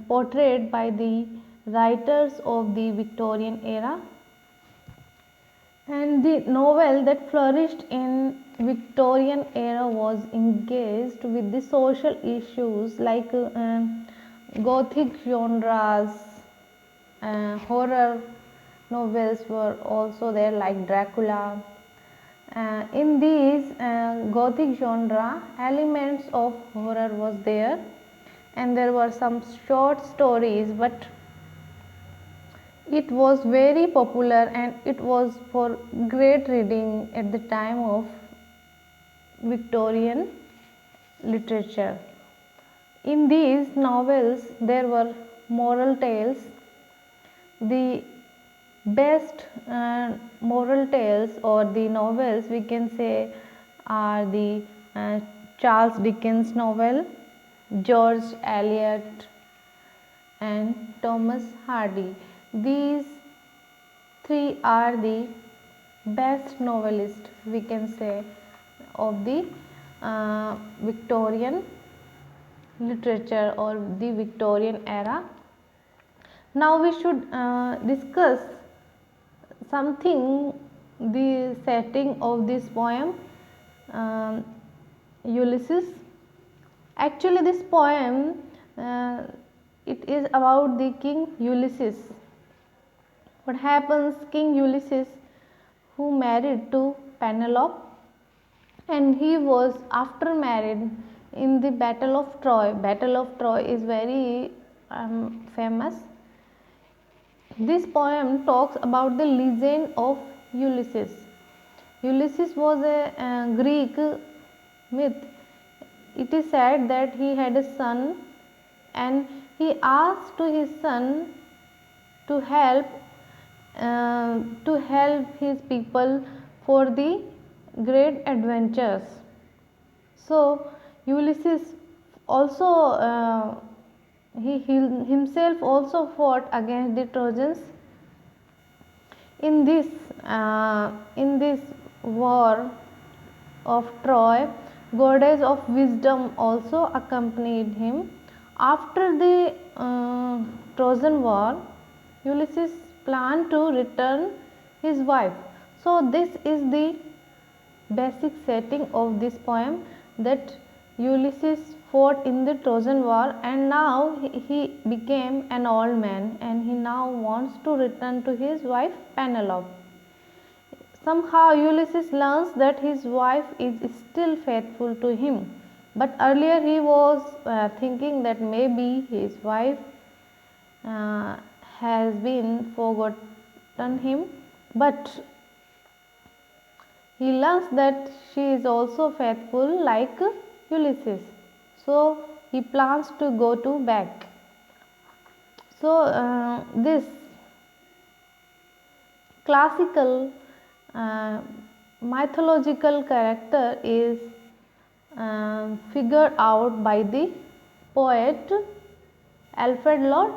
portrayed by the writers of the Victorian era, and the novel that flourished in Victorian era was engaged with the social issues like Gothic genres, horror novels were also there like Dracula. In these Gothic genre, elements of horror was there, and there were some short stories, but it was very popular and it was for great reading at the time of Victorian literature. In these novels, there were moral tales. The best moral tales or the novels we can say are the Charles Dickens novel, George Eliot, and Thomas Hardy. These three are the best novelists we can say of the Victorian literature or the Victorian era. Now we should discuss something, the setting of this poem, Ulysses. Actually this poem it is about the King Ulysses. What happens, King Ulysses, who married to Penelope, and he was after married in the Battle of Troy. Battle of Troy is very famous. This poem talks about the legend of Ulysses. Ulysses was a Greek myth. It is said that he had a son and he asked to his son to help his people for the great adventures. So Ulysses also he himself also fought against the Trojans. In this war of Troy, goddess of wisdom also accompanied him. After the Trojan war, Ulysses planned to return his wife. So this is the basic setting of this poem, that Ulysses fought in the Trojan war and now he became an old man and he now wants to return to his wife Penelope. Somehow Ulysses learns that his wife is still faithful to him, but earlier he was thinking that maybe his wife has been forgotten him, but he learns that she is also faithful like Ulysses. So he plans to go to back. So this classical mythological character is figured out by the poet Alfred Lord